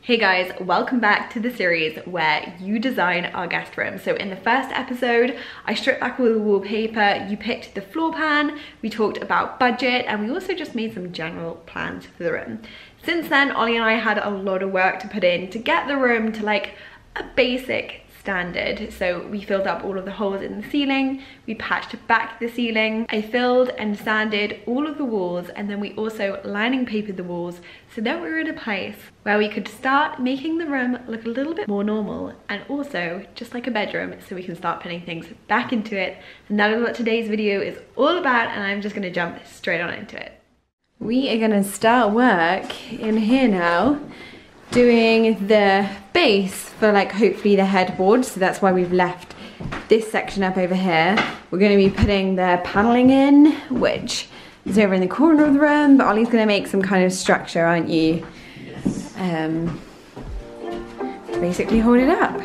Hey guys, welcome back to the series where you design our guest room. So in the first episode, I stripped back all the wallpaper, you picked the floor plan, we talked about budget, and we also just made some general plans for the room. Since then, Ollie and I had a lot of work to put in to get the room to like a basic standard. So we filled up all of the holes in the ceiling, we patched back the ceiling, I filled and sanded all of the walls, and then we also lining papered the walls so that we were in a place where we could start making the room look a little bit more normal and also just like a bedroom, so we can start putting things back into it. And that is what today's video is all about, and I'm just gonna jump straight on into it. We are gonna start work in here now, doing the base for like hopefully the headboard, so that's why we've left this section up over here. We're going to be putting the paneling in, which is over in the corner of the room, but Ollie's going to make some kind of structure, aren't you? Yes. Basically hold it up.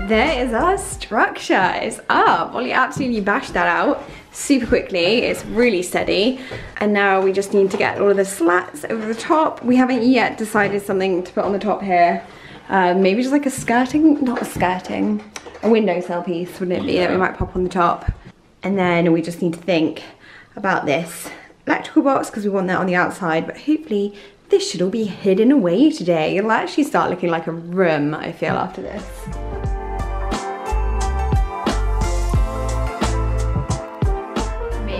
There is our structure, it's up. Ollie absolutely bashed that out super quickly. It's really steady. And now we just need to get all of the slats over the top. We haven't yet decided something to put on the top here. Maybe just like a skirting, not a skirting, a windowsill piece, wouldn't it be, that we might pop on the top. And then we just need to think about this electrical box because we want that on the outside, but hopefully this should all be hidden away today. It'll actually start looking like a room, I feel, after this.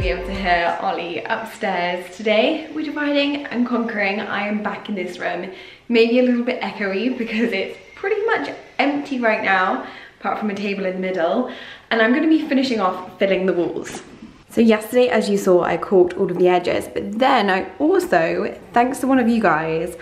Be able to hear Ollie upstairs. Today we're dividing and conquering. I am back in this room, maybe a little bit echoey because it's pretty much empty right now apart from a table in the middle, and I'm going to be finishing off filling the walls. So yesterday, as you saw, I caulked all of the edges, but then I also, thanks to one of you guys,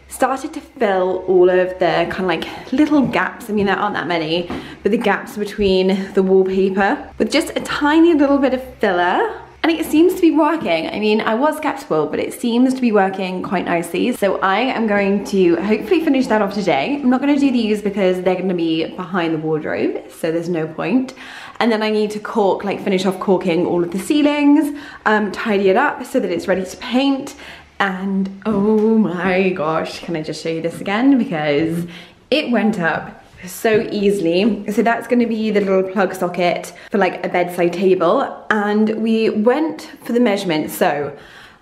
started to fill all of the kind of like little gaps. I mean, there aren't that many, but the gaps between the wallpaper with just a tiny little bit of filler. And it seems to be working. I mean, I was skeptical, but it seems to be working quite nicely. So I am going to hopefully finish that off today. I'm not gonna do these because they're gonna be behind the wardrobe, so there's no point. And then I need to caulk, like finish off caulking all of the ceilings, tidy it up so that it's ready to paint. And oh my gosh, can I just show you this again? Because it went up so easily. So that's going to be the little plug socket for like a bedside table, and we went for the measurement. So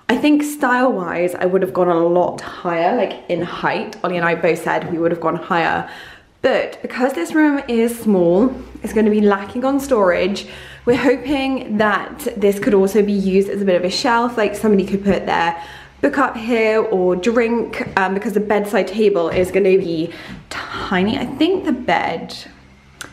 I think style wise I would have gone a lot higher, like in height. Ollie and I both said we would have gone higher, but because this room is small, it's going to be lacking on storage. We're hoping that this could also be used as a bit of a shelf, like somebody could put their book up here or drink, because the bedside table is going to be tiny. I think the bed,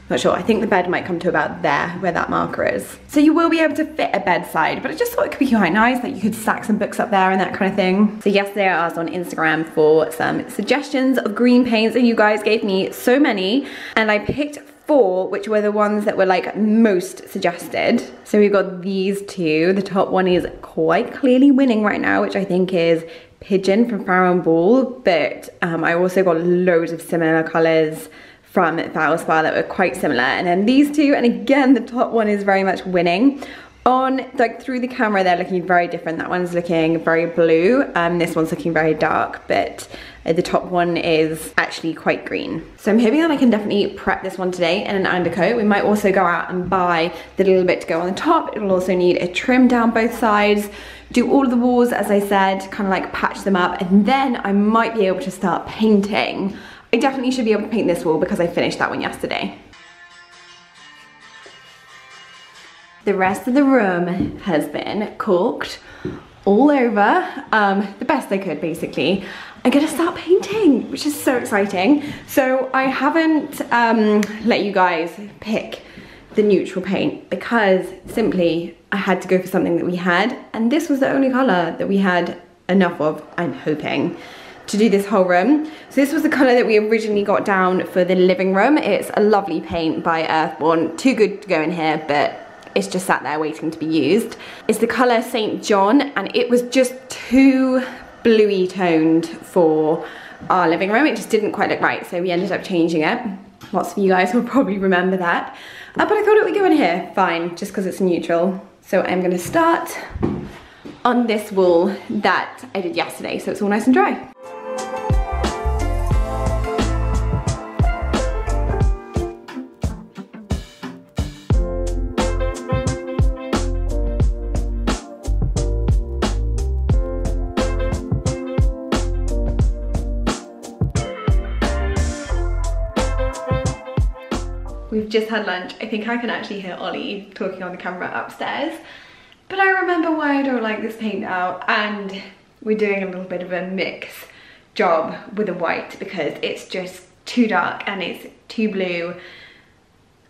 not sure, I think the bed might come to about there where that marker is. So you will be able to fit a bedside, but I just thought it could be quite nice that you could stack some books up there and that kind of thing. So yesterday I asked on Instagram for some suggestions of green paints, and you guys gave me so many, and I picked 4, which were the ones that were like most suggested. So we've got these two. The top one is quite clearly winning right now, which I think is Pigeon from Farrow & Ball, but I also got loads of similar colors from Valspar that were quite similar. And then these two, and again, the top one is very much winning. On, like through the camera, they're looking very different. That one's looking very blue, this one's looking very dark, but the top one is actually quite green. So I'm hoping that I can definitely prep this one today in an undercoat. We might also go out and buy the little bit to go on the top. It'll also need a trim down both sides, do all of the walls, as I said, kind of like patch them up, and then I might be able to start painting. I definitely should be able to paint this wall because I finished that one yesterday. The rest of the room has been caulked all over, the best I could basically. I'm gonna start painting, which is so exciting. So I haven't let you guys pick the neutral paint because simply I had to go for something that we had, and this was the only color that we had enough of, I'm hoping. to do this whole room. So this was the colour that we originally got down for the living room. It's a lovely paint by Earthborn, too good to go in here, but it's just sat there waiting to be used. It's the colour St. John, and it was just too bluey toned for our living room. It just didn't quite look right, so we ended up changing it. Lots of you guys will probably remember that. But I thought it would go in here fine, just because it's neutral. So I'm gonna start on this wall that I did yesterday, so it's all nice and dry. We've just had lunch. I think I can actually hear Ollie talking on the camera upstairs. But I remember why I don't like this paint out, and we're doing a little bit of a mix job with the white because it's just too dark and it's too blue.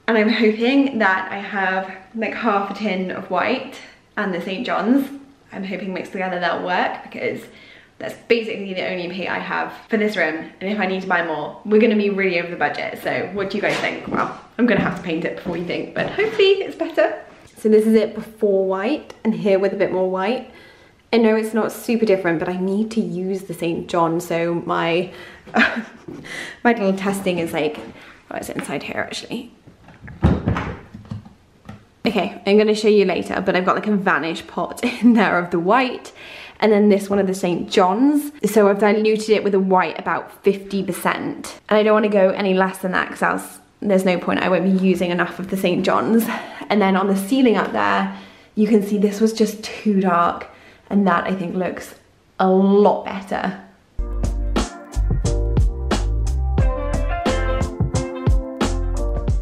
And I'm hoping that I have like half a tin of white and the St. John's. I'm hoping mixed together that'll work, because that's basically the only paint I have for this room. And if I need to buy more, we're gonna be really over the budget. So what do you guys think? Well, I'm gonna have to paint it before you think, but hopefully it's better. So this is it before white, and here with a bit more white. I know it's not super different, but I need to use the St. John. So my, my little testing is like, what is it inside here actually? Okay, I'm gonna show you later, but I've got like a vanish pot in there of the white, and then this one of the St. John's. So I've diluted it with a white about 50%. And I don't wanna go any less than that, because else there's no point, I won't be using enough of the St. John's. And then on the ceiling up there, you can see this was just too dark, and that I think looks a lot better.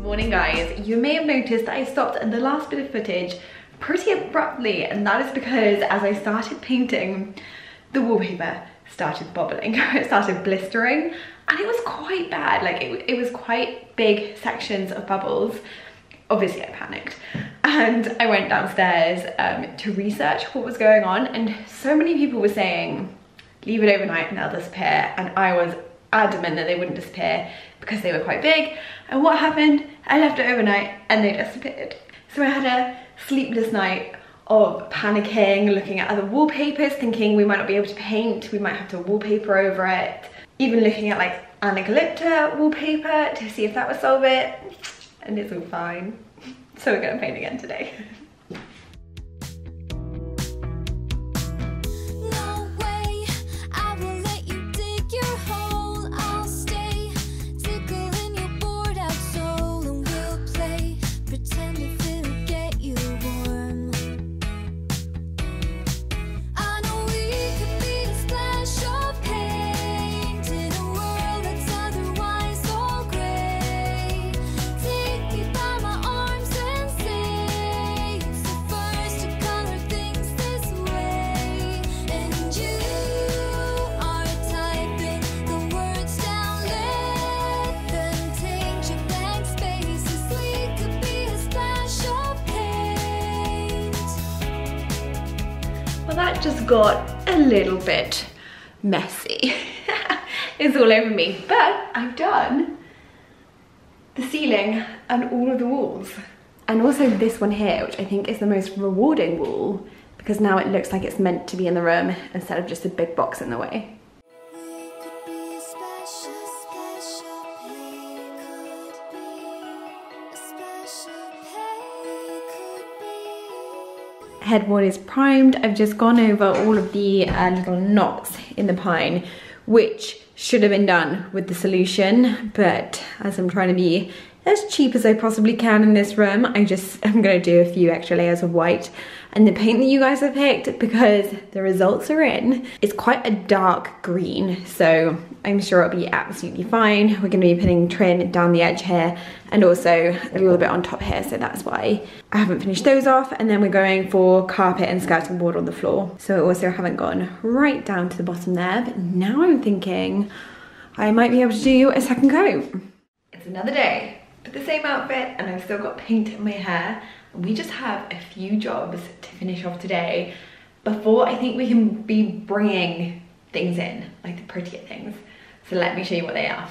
Morning guys, you may have noticed that I stopped at the last bit of footage pretty abruptly, and that is because as I started painting, the wallpaper started bubbling. It started blistering, and it was quite bad. Like it was quite big sections of bubbles. Obviously I panicked, and I went downstairs to research what was going on, and so many people were saying leave it overnight and they'll disappear, and I was adamant that they wouldn't disappear because they were quite big. And what happened? I left it overnight and they disappeared. So I had a sleepless night of panicking, looking at other wallpapers, thinking we might not be able to paint, we might have to wallpaper over it. Even looking at like Anacalypta wallpaper to see if that would solve it, and it's all fine. So we're gonna paint again today. Well, that just got a little bit messy. It's all over me, but I've done the ceiling and all of the walls. And also this one here, which I think is the most rewarding wall, because now it looks like it's meant to be in the room instead of just a big box in the way. Headboard is primed. I've just gone over all of the little knots in the pine, which should have been done with the solution, but as I'm trying to be as cheap as I possibly can in this room, I'm gonna do a few extra layers of white. And the paint that you guys have picked, because the results are in, is quite a dark green, so I'm sure it'll be absolutely fine. We're gonna be putting trim down the edge here and also a little bit on top here, so that's why I haven't finished those off. And then we're going for carpet and skirting board on the floor. So I also haven't gone right down to the bottom there, but now I'm thinking I might be able to do a second coat. It's another day, but the same outfit, and I've still got paint in my hair. We just have a few jobs to finish off today before I think we can be bringing things in, like the prettier things. So let me show you what they are.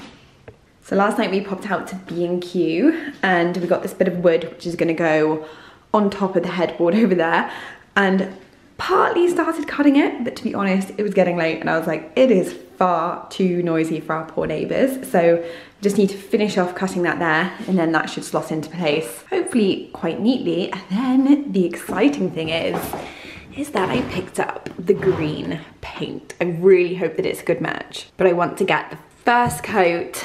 So last night we popped out to B&Q and we got this bit of wood which is gonna go on top of the headboard over there, and partly started cutting it, but to be honest, it was getting late and I was like, it is far too noisy for our poor neighbours. So just need to finish off cutting that there, and then that should slot into place, hopefully quite neatly. And then the exciting thing is that I picked up the green paint. I really hope that it's a good match, but I want to get the first coat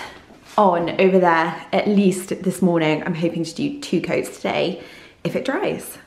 on over there at least this morning. I'm hoping to do 2 coats today if it dries.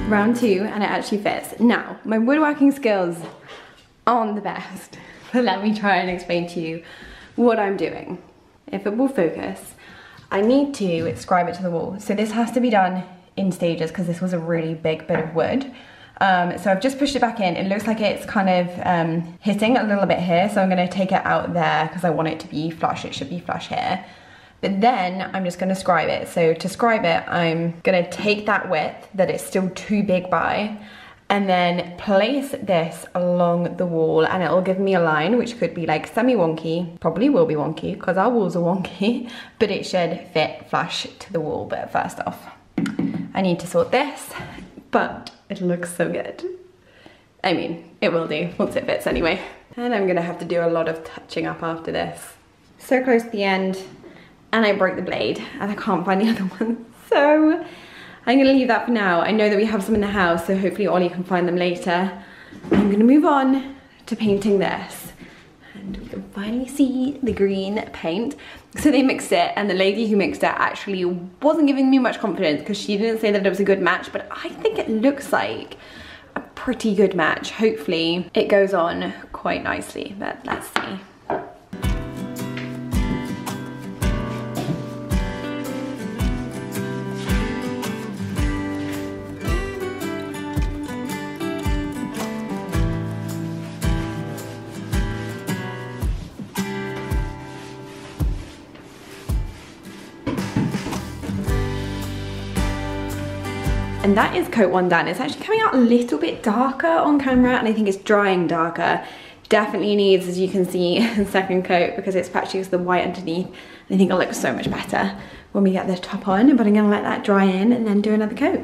Round 2, and it actually fits. Now, my woodworking skills aren't the best, but let me try and explain to you what I'm doing. If it will focus, I need to scribe it to the wall. So this has to be done in stages because this was a really big bit of wood. So I've just pushed it back in. It looks like it's kind of hitting a little bit here, so I'm gonna take it out there because I want it to be flush. It should be flush here. But then I'm just gonna scribe it. So to scribe it, I'm gonna take that width that it's still too big by, and then place this along the wall, and it'll give me a line which could be like semi-wonky, probably will be wonky because our walls are wonky, but it should fit flush to the wall. But first off, I need to sort this, but it looks so good. I mean, it will do once it fits anyway. And I'm gonna have to do a lot of touching up after this. So close to the end, and I broke the blade and I can't find the other one. So I'm gonna leave that for now. I know that we have some in the house, so hopefully Ollie can find them later. I'm gonna move on to painting this. And we can finally see the green paint. So they mixed it, and the lady who mixed it actually wasn't giving me much confidence because she didn't say that it was a good match, but I think it looks like a pretty good match. Hopefully it goes on quite nicely, but let's see. And that is coat 1 done. It's actually coming out a little bit darker on camera, and I think it's drying darker. Definitely needs, as you can see, a second coat because it's patchy with the white underneath. And I think it'll look so much better when we get the top on, but I'm gonna let that dry in and then do another coat.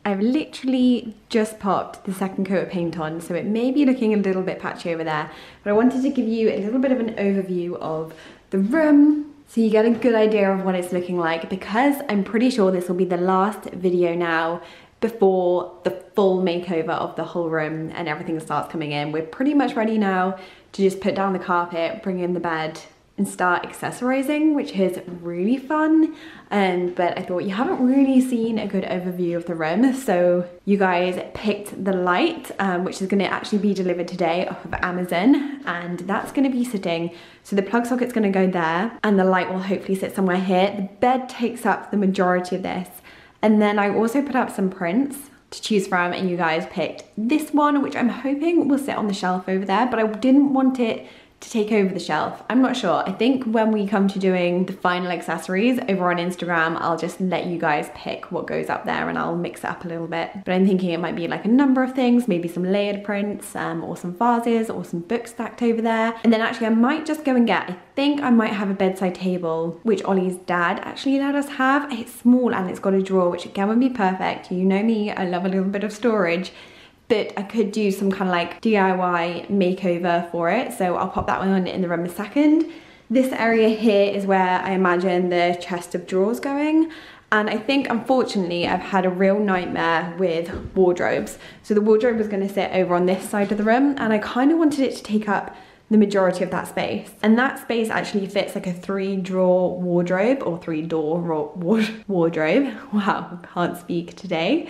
I've literally just popped the second coat of paint on, so it may be looking a little bit patchy over there, but I wanted to give you a little bit of an overview of the room so you get a good idea of what it's looking like, because I'm pretty sure this will be the last video now before the full makeover of the whole room and everything starts coming in. We're pretty much ready now to just put down the carpet, bring in the bed, and start accessorizing, which is really fun. But I thought you haven't really seen a good overview of the room, so you guys picked the light, which is going to actually be delivered today off of Amazon, and that's going to be sitting, so the plug socket's going to go there and the light will hopefully sit somewhere here. The bed takes up the majority of this, and then I also put up some prints to choose from, and you guys picked this one, which I'm hoping will sit on the shelf over there, but I didn't want it to take over the shelf. I'm not sure. I think when we come to doing the final accessories over on Instagram, I'll just let you guys pick what goes up there and I'll mix it up a little bit. But I'm thinking it might be like a number of things, maybe some layered prints, or some vases, or some books stacked over there. And then actually I might just go and get, I think I might have a bedside table, which Ollie's dad actually let us have. It's small and it's got a drawer, which again would be perfect. You know me, I love a little bit of storage. But I could do some kind of like DIY makeover for it, so I'll pop that one on in the room in a second. This area here is where I imagine the chest of drawers going, and I think unfortunately I've had a real nightmare with wardrobes. So the wardrobe was going to sit over on this side of the room, and I kind of wanted it to take up the majority of that space, and that space actually fits like a 3-drawer wardrobe, or 3-door wardrobe. Wow, can't speak today.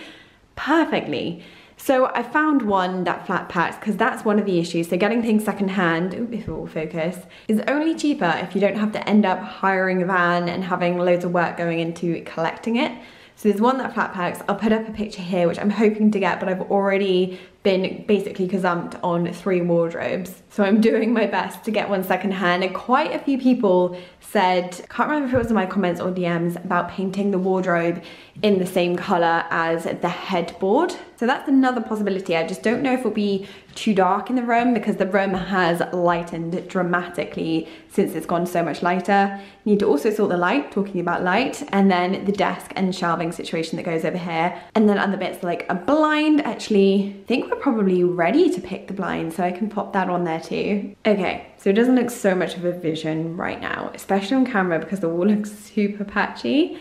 Perfectly. So I found one that flat packs, because that's one of the issues. So getting things secondhand, if it will focus, is only cheaper if you don't have to end up hiring a van and having loads of work going into collecting it. So there's one that flat packs. I'll put up a picture here, which I'm hoping to get, but I've already been basically gazumped on 3 wardrobes. So I'm doing my best to get one secondhand, and quite a few people said, can't remember if it was in my comments or DMs, about painting the wardrobe in the same color as the headboard. So that's another possibility. I just don't know if it'll be too dark in the room, because the room has lightened dramatically since it's gone so much lighter. Need to also sort the light, talking about light, and then the desk and shelving situation that goes over here. And then other bits like a blind. Actually, I think we're probably ready to pick the blind, so I can pop that on there too. Okay, so it doesn't look so much of a vision right now, especially on camera, because the wall looks super patchy.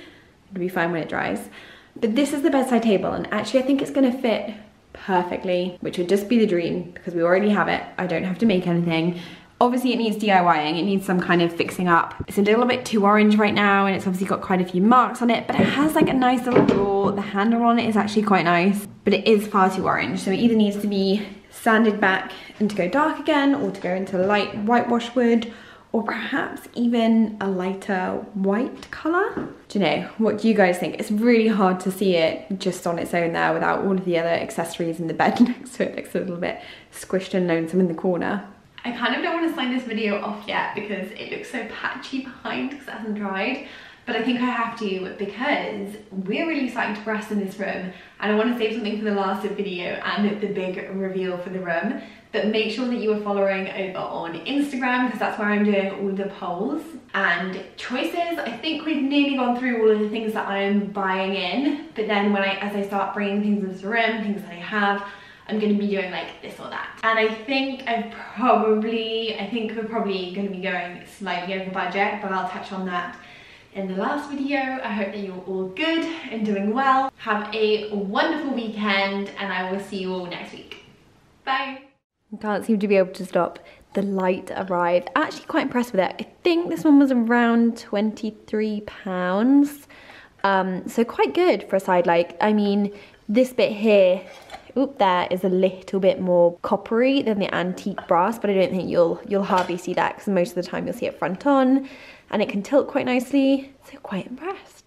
It'll be fine when it dries. But this is the bedside table, and actually I think it's gonna fit perfectly, which would just be the dream, because we already have it. I don't have to make anything. Obviously it needs DIYing, it needs some kind of fixing up. It's a little bit too orange right now, and it's obviously got quite a few marks on it, but it has like a nice little drawer. The handle on it is actually quite nice, but it is far too orange. So it either needs to be sanded back and to go dark again, or to go into light whitewash wood, or perhaps even a lighter white color. Do you know, what do you guys think? It's really hard to see it just on its own there without all of the other accessories in the bed next to it. It looks a little bit squished and lonesome in the corner. I kind of don't want to sign this video off yet because it looks so patchy behind because it hasn't dried. But I think I have to, because we're really starting to progress in this room, and I want to save something for the last video and the big reveal for the room. But make sure that you are following over on Instagram, because that's where I'm doing all the polls and choices. I think we've nearly gone through all of the things that I'm buying in, but then as I start bringing things into the room, things that I have, I'm going to be doing like this or that. And I think we're probably going to be going slightly over budget, but I'll touch on that in the last video. I hope that you're all good and doing well. Have a wonderful weekend, and I will see you all next week. Bye. I can't seem to be able to stop. The light arrived. Actually quite impressed with it. I think this one was around £23. So quite good for a side light. I mean, this bit here, there is a little bit more coppery than the antique brass, but I don't think you'll hardly see that, because most of the time you'll see it front on, and it can tilt quite nicely. So quite impressed.